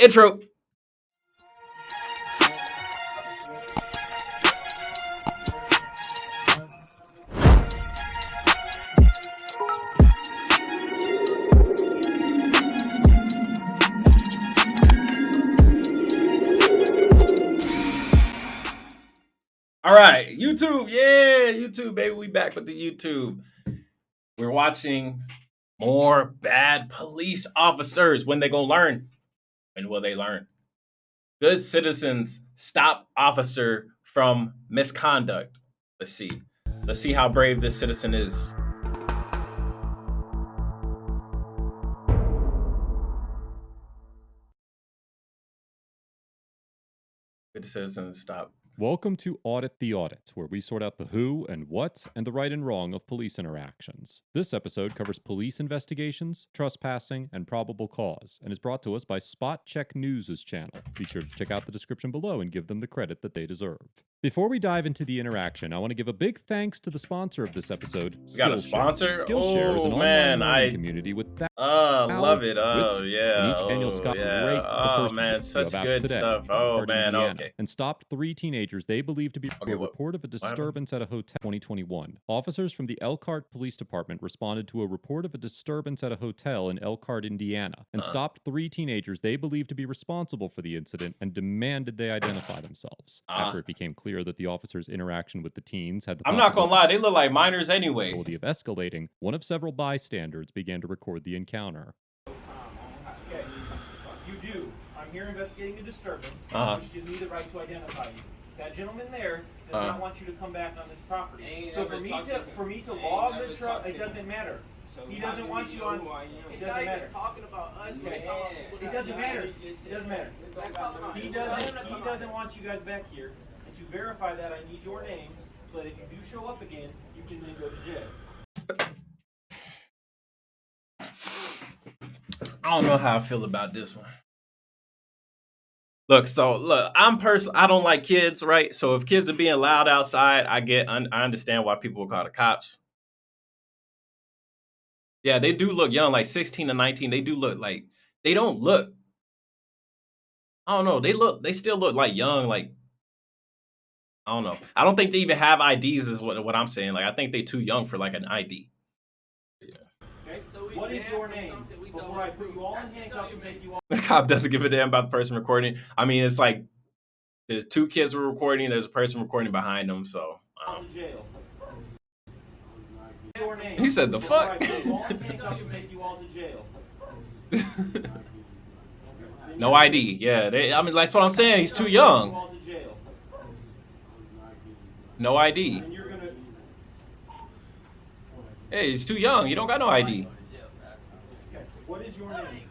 Intro. All right, YouTube. Yeah, YouTube, baby. We back with the YouTube. We're watching more bad police officers. When they gonna learn? When will they learn? Good citizens stop officer from misconduct. Let's see. Let's see how brave this citizen is. Good citizens stop. Welcome to Audit the Audit, where we sort out the who and what and the right and wrong of police interactions. This episode covers police investigations, trespassing, and probable cause, and is brought to us by Spot Check News' channel. Be sure to check out the description below and give them the credit that they deserve. Before we dive into the interaction, I want to give a big thanks to the sponsor of this episode, We got a sponsor? Skillshare is an online learning community with love it. Oh, yeah. and each Daniel Scott great. Oh, man, such good stuff. Oh, man, okay. And stopped 3 teenagers they believed to be a report of a disturbance at a hotel. 2021. Officers from the Elkhart Police Department responded to a report of a disturbance at a hotel in Elkhart, Indiana, and stopped 3 teenagers they believed to be responsible for the incident and demanded they identify themselves. After it became clear that the officers' interaction with the teens had the I'm not gonna lie, they look like minors anyway. Of escalating, one of several bystanders began to record the encounter. Okay, you do. I'm here investigating a disturbance, which gives me the right to identify you. That gentleman there does not want you to come back on this property. So for me to log the truck, it doesn't matter. He doesn't want you on. It doesn't matter. Talking about us, It doesn't matter. It doesn't matter. He doesn't want you guys back here. And to verify that, I need your names so that if you do show up again, you can then go to jail. I don't know how I feel about this one. Look, I don't like kids, right? So if kids are being loud outside, I understand why people will call the cops. Yeah, they do look young, like 16 to 19. They do look like, they don't look, I don't know. They still look like young, like, I don't know. I don't think they even have IDs is what I'm saying. Like, I think they too young for like an ID. Yeah. Okay, so what is your name? Before I put you all in handcuffs and take you all. The cop doesn't give a damn about the person recording. I mean, it's like there's 2 kids were recording. There's a person recording behind them. So jail. He said the fuck. I put you all in handcuffs and take you all to jail. No ID. Yeah, I mean, that's what I'm saying. He's too young. No ID. Hey, he's too young. You don't got no ID. What is your name?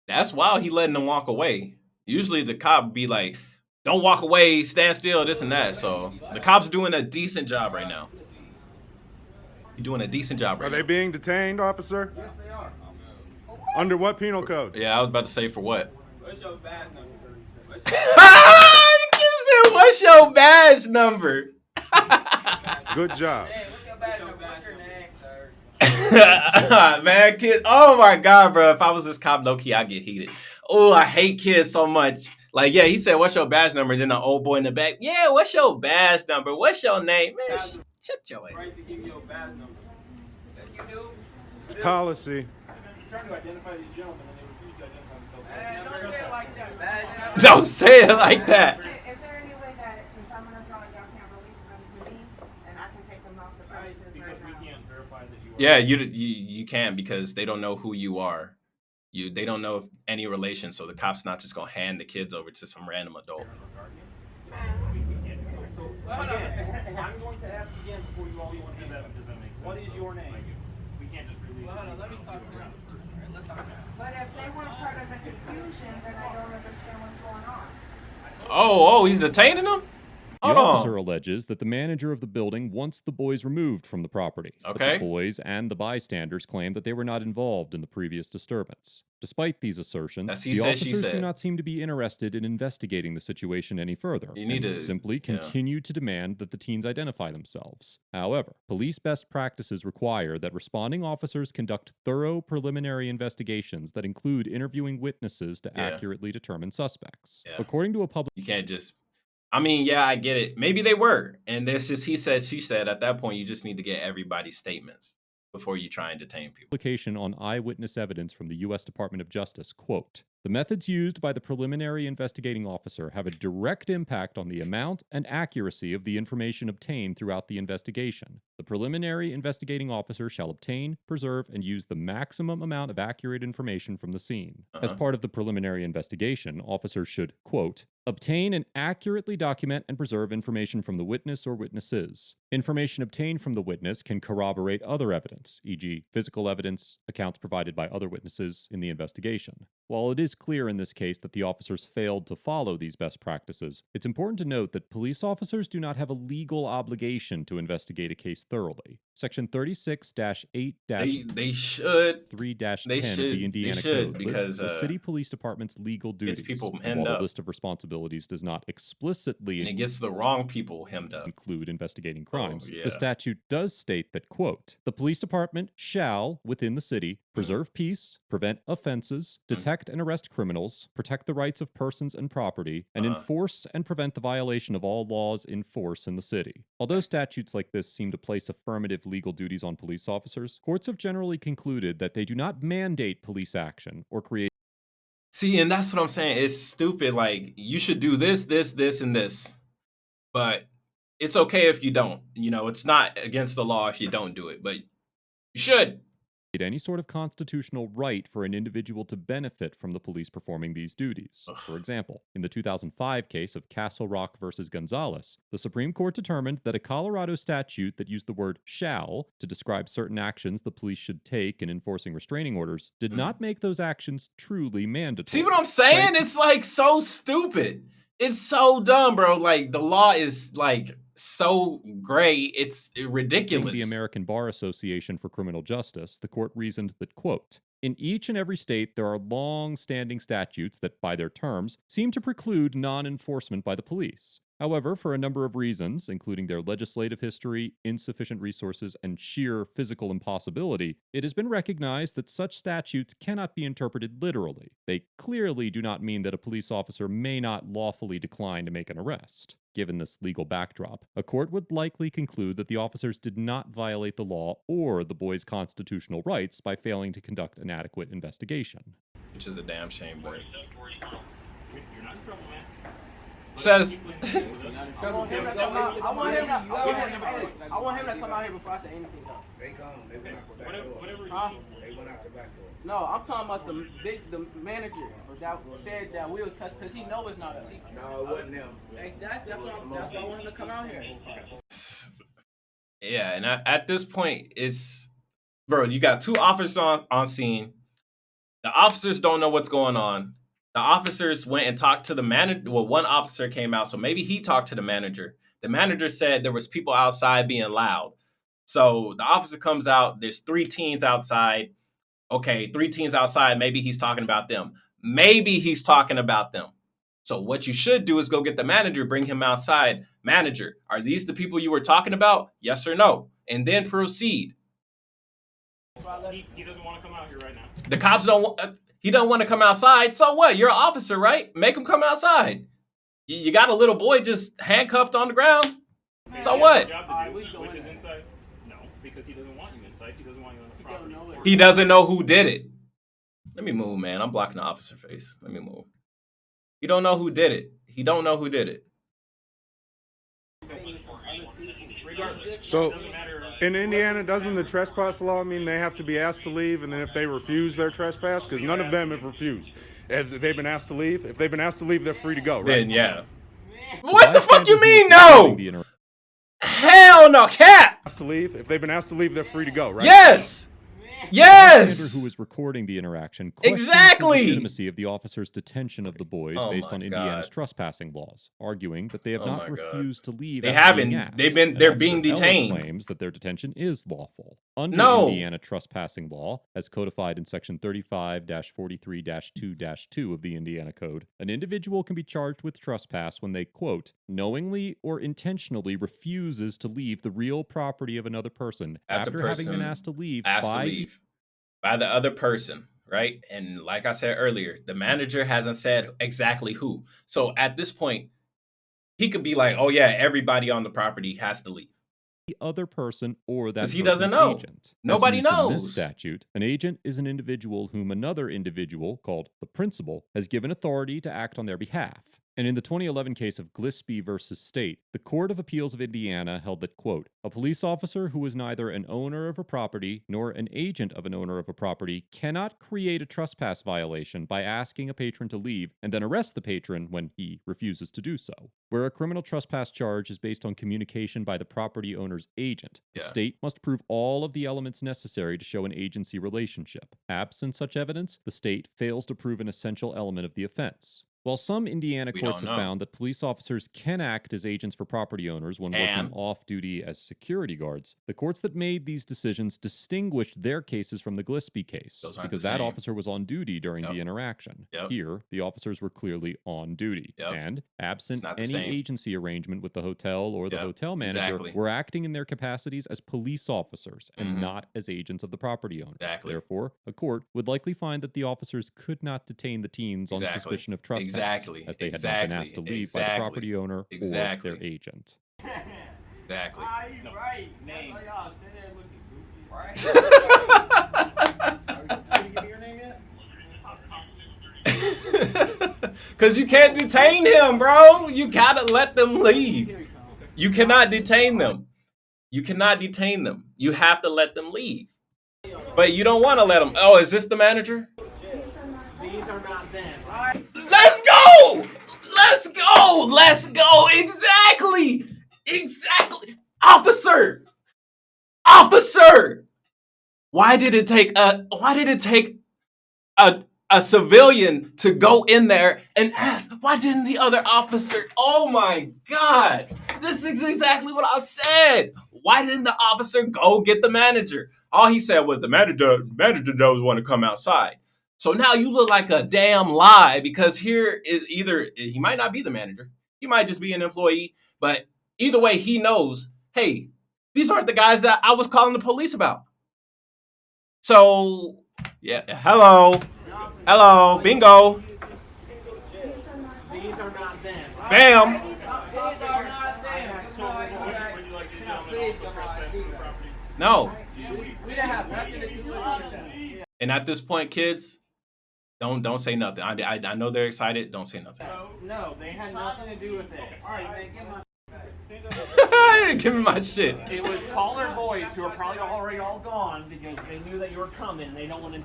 That's why he letting them walk away. Usually the cop be like, don't walk away, stand still, this and that. So the cop's doing a decent job right now. He's doing a decent job right now. Are they being detained, officer? Yes, they are. Under what penal code? Yeah, I was about to say for what? What's your badge number? You said, what's your badge number? Good job. Hey, what's your badge number? What's your name, sir? Man, kid. Oh my God, bro. If I was this cop, low-key, I'd get heated. Oh, I hate kids so much. Like, yeah, he said, what's your badge number? And then the old boy in the back, yeah, what's your badge number? What's your name? Man, shut your ass. Right to give you a badge number. Yes, you do. It's policy. I'm trying to identify these gentlemen and they refuse to identify themselves. Don't say it like that. Badge number. Don't say it like that. Is there any way that since I'm an adult, y'all can't release them to me and I can take them off the premises Because right we now? can't verify that you are. Yeah, you can because they don't know who you are. They don't know if any relation, so the cop's not just gonna hand the kids over to some random adult. So, again, I'm going to ask again before you all leave. Does that make sense? What is your name? We can't just release Well, hold on, let me talk to them. Let's talk about it. But if they weren't part of the confusion, then I don't understand what's going on. Oh, he's detaining them? The Hold officer on. alleges that the manager of the building wants the boys removed from the property. But Okay. the boys and the bystanders claim that they were not involved in the previous disturbance. Despite these assertions, That's he the said, she officers do said. not seem to be interested in investigating the situation any further. You need and to- simply yeah. continue to demand that the teens identify themselves. However, police best practices require that responding officers conduct thorough preliminary investigations that include interviewing witnesses to Yeah. accurately determine suspects. Yeah. According to a public You can't just. I mean, yeah, I get it. Maybe they were, and there's just he said, she said. At that point, you just need to get everybody's statements before you try and detain people. publication on eyewitness evidence from the U.S. Department of Justice, quote, "The methods used by the preliminary investigating officer have a direct impact on the amount and accuracy of the information obtained throughout the investigation. The preliminary investigating officer shall obtain, preserve, and use the maximum amount of accurate information from the scene. As part of the preliminary investigation, officers should, quote, obtain and accurately document and preserve information from the witness or witnesses. Information obtained from the witness can corroborate other evidence, e.g., physical evidence, accounts provided by other witnesses in the investigation. While it is clear in this case that the officers failed to follow these best practices, it's important to note that police officers do not have a legal obligation to investigate a case thoroughly. Section 36-8- They should. 3-10 They of should. the They Indiana should, Code because, lists the city police department's legal duties. people and hemmed while the up. list of responsibilities does not explicitly And it gets the wrong people hemmed up. include investigating crimes, yeah. the statute does state that, quote, the police department shall, within the city, preserve peace, prevent offenses, detect and arrest criminals, protect the rights of persons and property, and enforce and prevent the violation of all laws in force in the city. Although statutes like this seem to place affirmative legal duties on police officers, courts have generally concluded that they do not mandate police action or create See, and that's what I'm saying. It's stupid. Like, you should do this, and this. But it's okay if you don't. You know, it's not against the law if you don't do it, but you should. any sort of constitutional right for an individual to benefit from the police performing these duties. For example, in the 2005 case of Castle Rock versus Gonzalez, the Supreme Court determined that a Colorado statute that used the word shall to describe certain actions the police should take in enforcing restraining orders did not make those actions truly mandatory. See what I'm saying? It's like so stupid. It's so dumb, bro. Like, the law is like so gray, it's ridiculous. The American Bar Association for Criminal Justice, the court reasoned that, quote, in each and every state, there are long-standing statutes that, by their terms, seem to preclude non-enforcement by the police. However, for a number of reasons, including their legislative history, insufficient resources, and sheer physical impossibility, it has been recognized that such statutes cannot be interpreted literally. They clearly do not mean that a police officer may not lawfully decline to make an arrest. Given this legal backdrop, a court would likely conclude that the officers did not violate the law or the boys' constitutional rights by failing to conduct an adequate investigation. Which is a damn shame, but You're not in trouble, man. says I want him to come out here before I say anything else. They gone. They went out the back Whatever, door. whatever Huh? you They went out the back door. No, I'm talking about the manager that said that we was because he know it's not us. No, it wasn't them. Exactly. That's why I want him to come out here. yeah, and at this point, it's bro, you got two officers on scene. The officers don't know what's going on. The officers went and talked to the manager. Well, one officer came out, so maybe he talked to the manager. The manager said there was people outside being loud. So the officer comes out. There's 3 teens outside. Okay, 3 teens outside. Maybe he's talking about them. Maybe he's talking about them. So what you should do is go get the manager, bring him outside. Manager, are these the people you were talking about? Yes or no? And then proceed. he doesn't want to come out here right now. The cops he don't want to come outside. So what? You're an officer, right? Make him come outside. You got a little boy just handcuffed on the ground. So what? Job to do, which is inside. No, because he doesn't want you inside. He doesn't want you on the property. He doesn't know who did it. Let me move, man. I'm blocking the officer face. Let me move. He don't know who did it. He don't know who did it. Regardless, So, it doesn't matter. in Indiana, doesn't the trespass law mean they have to be asked to leave, and then if they refuse their trespass, because none of them have refused. Have they been asked to leave? If they've been asked to leave, they're free to go, right? Then yeah. What the fuck you Bystanders mean including no? the inter- Hell no, cat. Asked to leave. If they've been asked to leave, they're free to go, right? Yes. Yes! Bystander who was recording the interaction questioned Exactly! the legitimacy of the officer's detention of the boys Oh based my on Indiana's God. trespassing laws, arguing that they have Oh not my God. refused to leave. They after being haven't. asked. They're And being Officer Eller detained. claims that their detention is lawful. Under No. Indiana trespassing law, as codified in Section 35-43-2-2 of the Indiana Code, an individual can be charged with trespass when they, quote, knowingly or intentionally refuses to leave the real property of another person after having been asked to leave by the other person, right? And like I said earlier, the manager hasn't said exactly who. So at this point, he could be like, oh yeah, everybody on the property has to leave. the other person or that 'Cause he person's doesn't know. agent. Nobody As used in knows. this statute, an agent is an individual whom another individual, called the principal, has given authority to act on their behalf. And in the 2011 case of Gillespie versus State, the Court of Appeals of Indiana held that, quote, a police officer who is neither an owner of a property nor an agent of an owner of a property cannot create a trespass violation by asking a patron to leave and then arrest the patron when he refuses to do so. Where a criminal trespass charge is based on communication by the property owner's agent, the state must prove all of the elements necessary to show an agency relationship. Absent such evidence, the state fails to prove an essential element of the offense. While some Indiana courts have found that police officers can act as agents for property owners when working off-duty as security guards, the courts that made these decisions distinguished their cases from the Gillespie case because that officer was on duty during the interaction. Here, the officers were clearly on duty, and absent any agency arrangement with the hotel or the hotel manager, were acting in their capacities as police officers and not as agents of the property owner. Therefore, a court would likely find that the officers could not detain the teens on suspicion of trespass. As they had not been asked to leave by the property owner or their agent. Exactly. Right. Name. Right. Can you give me your name yet? Because you can't detain him, bro. You gotta let them leave. You cannot detain them. You cannot detain them. You have to let them leave. But you don't want to let them. Oh, is this the manager? These are not them. Let's go! Let's go! Let's go! Exactly! Exactly! Officer! Officer! Why did it take a civilian to go in there and ask, why didn't the other officer? Oh my God! This is exactly what I said! Why didn't the officer go get the manager? All he said was the manager doesn't want to come outside. So now you look like a damn lie because here is either he might not be the manager, he might just be an employee, but either way he knows, hey, these aren't the guys that I was calling the police about. So, yeah, hello, bingo. These are not them. Bam. No. We didn't have nothing to do with that. And at this point, kids, don't say nothing. I know they're excited. Don't say nothing. No, they had nothing to do with it. All right, man, give my... Give me my shit. It was taller boys who are probably already all gone because they knew that you were coming. They don't want to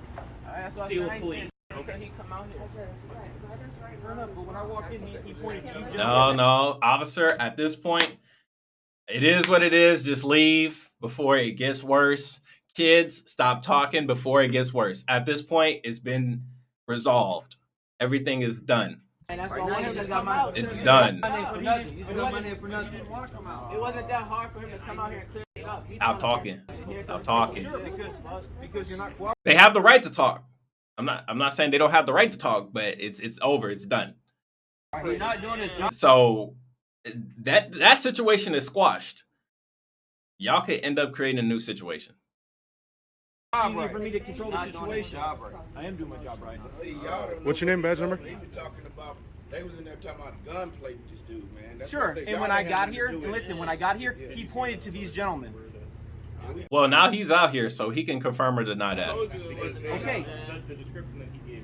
deal with police. Okay. He come out here. But when I walked in, he pointed to you. No, officer. At this point, it is what it is. Just leave before it gets worse. Kids, stop talking before it gets worse. At this point, it's been resolved. Everything is done. And that's all him to come out. It's done. It wasn't that hard for him to come out here and clear it up. Stop talking. Stop talking. Sure, because you're not cooperating. They have the right to talk. I'm not saying they don't have the right to talk, but it's over. It's done. You're not doing his job. So that situation is squashed. Y'all could end up creating a new situation. It's easier for me to control the situation. I am doing my job right. See, y'all don't know What's your name, badge number? He was talking about, they was in there talking about gunplay with this dude, man. That's Sure, what I said. and when Y'all I didn't have got nothing here, to do and with listen, it. when I got here, he pointed to these gentlemen. Well, now he's out here, so he can confirm or deny that. Okay,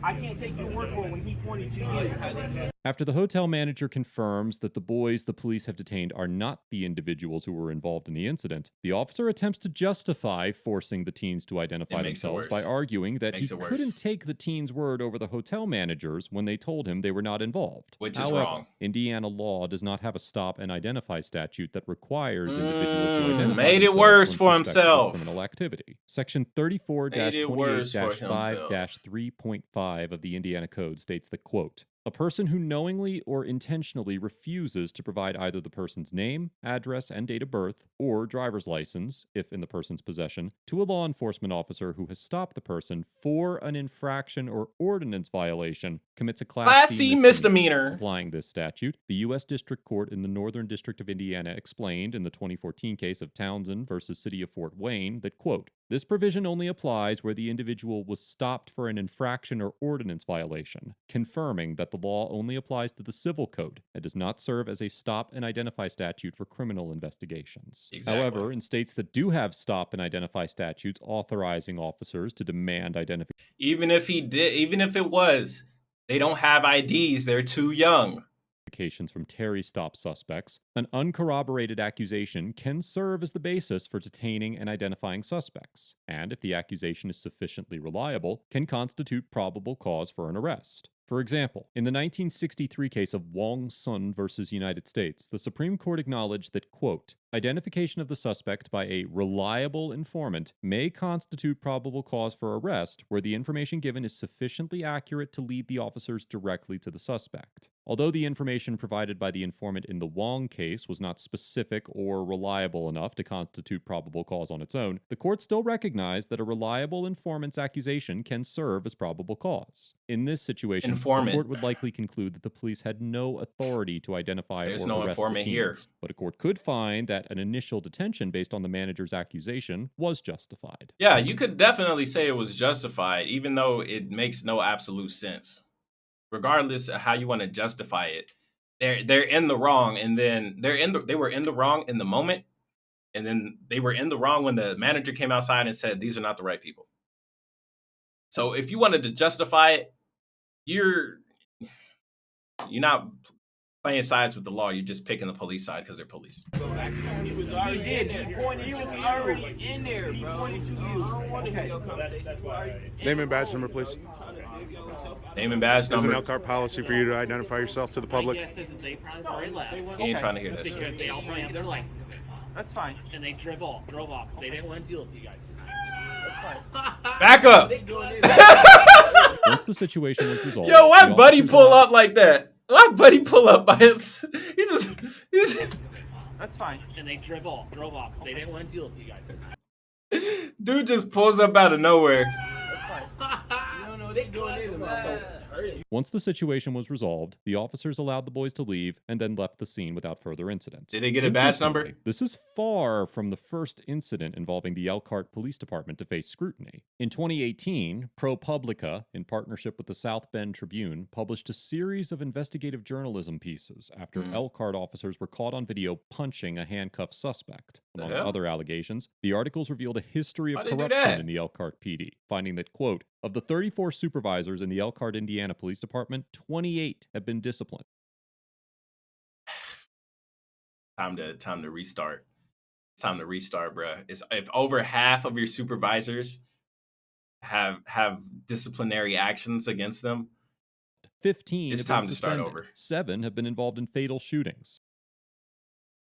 I can't take your word for it when he pointed to you. After the hotel manager confirms that the boys the police have detained are not the individuals who were involved in the incident, the officer attempts to justify forcing the teens to identify themselves by arguing that he couldn't take the teens' word over the hotel managers when they told him they were not involved. Which is However, wrong. Indiana law does not have a stop and identify statute that requires individuals to identify made it themselves worse when for suspected of himself. criminal activity. Section 34-28-5-3.5 of the Indiana Code states that, quote, a person who knowingly or intentionally refuses to provide either the person's name, address, and date of birth, or driver's license, if in the person's possession, to a law enforcement officer who has stopped the person for an infraction or ordinance violation commits a Class C misdemeanor. Applying this statute, the U.S. District Court in the Northern District of Indiana explained in the 2014 case of Townsend versus City of Fort Wayne that, quote, this provision only applies where the individual was stopped for an infraction or ordinance violation, confirming that the law only applies to the civil code and does not serve as a stop and identify statute for criminal investigations. Exactly. However, in states that do have stop and identify statutes authorizing officers to demand identification, even if it was, they don't have IDs, they're too young. From Terry stop suspects, an uncorroborated accusation can serve as the basis for detaining and identifying suspects, and if the accusation is sufficiently reliable, can constitute probable cause for an arrest. For example, in the 1963 case of Wong Sun versus United States, the Supreme Court acknowledged that, quote, identification of the suspect by a reliable informant may constitute probable cause for arrest where the information given is sufficiently accurate to lead the officers directly to the suspect. Although the information provided by the informant in the Wong case was not specific or reliable enough to constitute probable cause on its own, the court still recognized that a reliable informant's accusation can serve as probable cause. In this situation, the court would likely conclude that the police had no authority to identify or arrest the teens, but a court could find that an initial detention based on the manager's accusation was justified. Yeah, you could definitely say it was justified, even though it makes no absolute sense. Regardless of how you want to justify it, they're in the wrong, and then they were in the wrong in the moment, and then they were in the wrong when the manager came outside and said these are not the right people. So if you wanted to justify it, you're not playing sides with the law. You're just picking the police side because they're police. He was already in there, bro. I don't want to hear your conversation. Name and badge number, please. Name and badge number. Is an Elkhart policy for you to identify yourself to the public? My guess is they probably left. He ain't trying to hear this. Because they all probably have their licenses. That's fine. And they drove off because they didn't want to deal with you guys tonight. Back up. Once the situation was resolved, yo, why Buddy pull up like that? Why Buddy pull up by himself? He's That's fine. And they drove off because they didn't want to deal with you guys tonight. Dude just pulls up out of nowhere. Once the situation was resolved, the officers allowed the boys to leave and then left the scene without further incident. Did they get a badge number? This is far from the first incident involving the Elkhart Police Department to face scrutiny. In 2018, ProPublica, in partnership with the South Bend Tribune, published a series of investigative journalism pieces after Elkhart officers were caught on video punching a handcuffed suspect. Among other allegations, the articles revealed a history of corruption in the Elkhart PD, finding that, quote, of the 34 supervisors in the Elkhart, Indiana Police Department, 28 have been disciplined. Time to restart. It's time to restart, bruh. If over half of your supervisors have disciplinary actions against them, 15 it's have time been to start suspended. over. 7 have been involved in fatal shootings.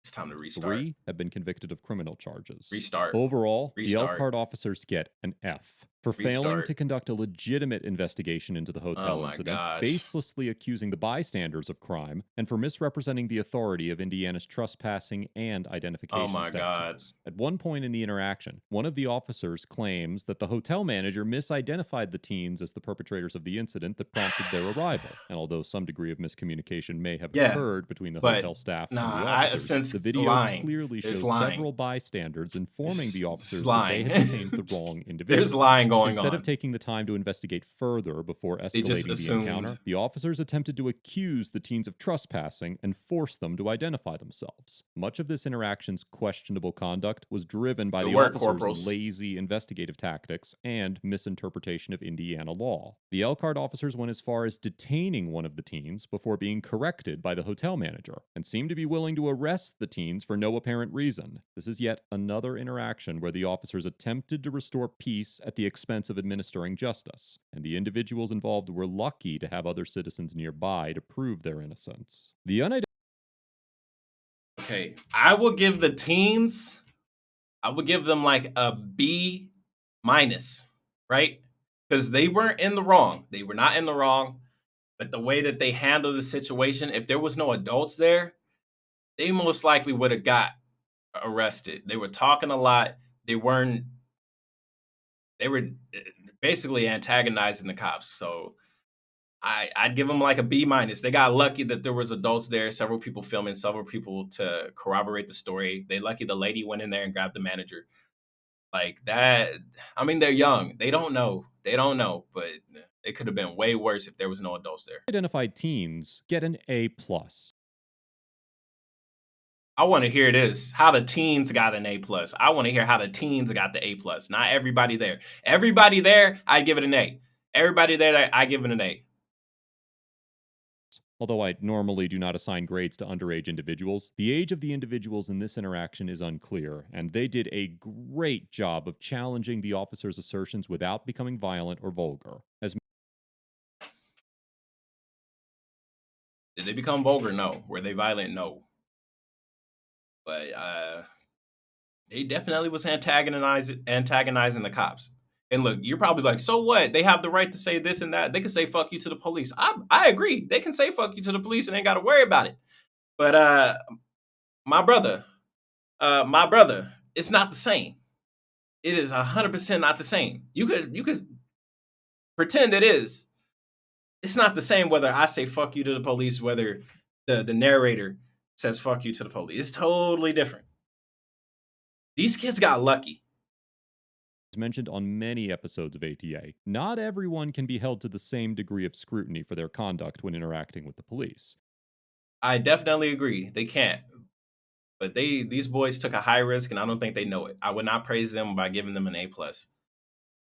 It's time to restart. 3 have been convicted of criminal charges. Restart. Overall, Restart. the Elkhart officers get an F for failing to conduct a legitimate investigation into the hotel incident, baselessly accusing the bystanders of crime, and for misrepresenting the authority of Indiana's trespassing and identification statutes. At one point in the interaction, one of the officers claims that the hotel manager misidentified the teens as the perpetrators of the incident that prompted their arrival. And although some degree of miscommunication may have occurred between the hotel staff and the officers, the video clearly shows several bystanders informing the officers that they had detained the wrong individual. There's lying going Instead on. of taking the time to investigate further before escalating the assumed. encounter, the officers attempted to accuse the teens of trespassing and force them to identify themselves. Much of this interaction's questionable conduct was driven by Good the work, officers' corporals. lazy investigative tactics and misinterpretation of Indiana law. The Elkhart officers went as far as detaining one of the teens before being corrected by the hotel manager, and seemed to be willing to arrest the teens for no apparent reason. This is yet another interaction where the officers attempted to restore peace at the expense of administering justice, and the individuals involved were lucky to have other citizens nearby to prove their innocence. Okay, I will give the teens, I would give them like a B minus, right? Because they weren't in the wrong. They were not in the wrong. But the way that they handled the situation, if there was no adults there, they most likely would have got arrested. They were talking a lot. They were basically antagonizing the cops. So I'd give them like a B minus. They got lucky that there was adults there, several people filming, several people to corroborate the story. They lucky the lady went in there and grabbed the manager. Like that, I mean, they're young. They don't know. But it could have been way worse if there was no adults there. Identified teens get an A+. I want to hear this. How the teens got an A+. I want to hear how the teens got the A+. Not everybody there. Everybody there, I'd give it an A. Everybody there, I give it an A. Although I normally do not assign grades to underage individuals, the age of the individuals in this interaction is unclear, and they did a great job of challenging the officers' assertions without becoming violent or vulgar. Did they become vulgar? No. Were they violent? No. But they definitely was antagonizing the cops. And look, you're probably like, so what? They have the right to say this and that. They can say fuck you to the police. I agree. They can say fuck you to the police and ain't got to worry about it. But my brother, it's not the same. It is 100% not the same. You could pretend it is. It's not the same whether I say fuck you to the police, whether the narrator says fuck you to the police. It's totally different. These kids got lucky. Mentioned on many episodes of ATA, not everyone can be held to the same degree of scrutiny for their conduct when interacting with the police. I definitely agree. They can't. But these boys took a high risk, and I don't think they know it. I would not praise them by giving them an A+.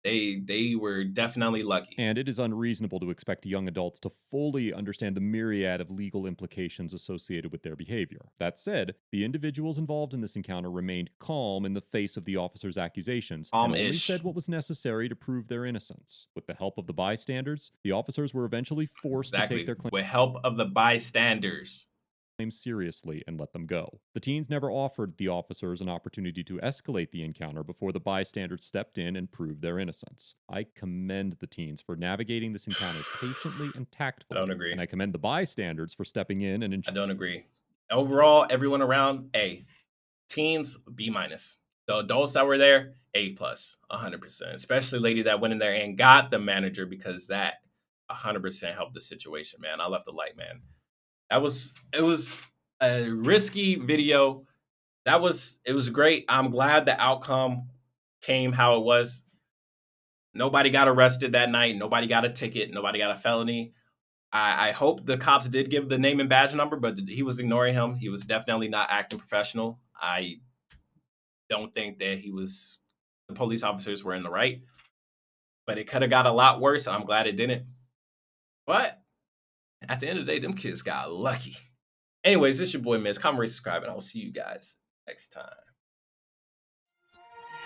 They were definitely lucky. And it is unreasonable to expect young adults to fully understand the myriad of legal implications associated with their behavior. That said, the individuals involved in this encounter remained calm in the face of the officers' accusations and only said what was necessary to prove their innocence. With the help of the bystanders, the officers were eventually forced to take their claims. With help of the bystanders. Seriously and let them go. The teens never offered the officers an opportunity to escalate the encounter before the bystanders stepped in and proved their innocence. I commend the teens for navigating this encounter patiently and tactfully. I don't agree. And I commend the bystanders for stepping in and I don't agree. Overall, everyone around, A. Teens, B-. The adults that were there, A+, 100%. Especially lady that went in there and got the manager, because that 100% helped the situation, man. I left the light, man. It was a risky video. It was great. I'm glad the outcome came how it was. Nobody got arrested that night. Nobody got a ticket. Nobody got a felony. I hope the cops did give the name and badge number, but he was ignoring him. He was definitely not acting professional. I don't think that the police officers were in the right, but it could have got a lot worse. I'm glad it didn't. But at the end of the day, them kids got lucky. Anyways, this is your boy Miz. Comment, rate, subscribe, and I will see you guys next time.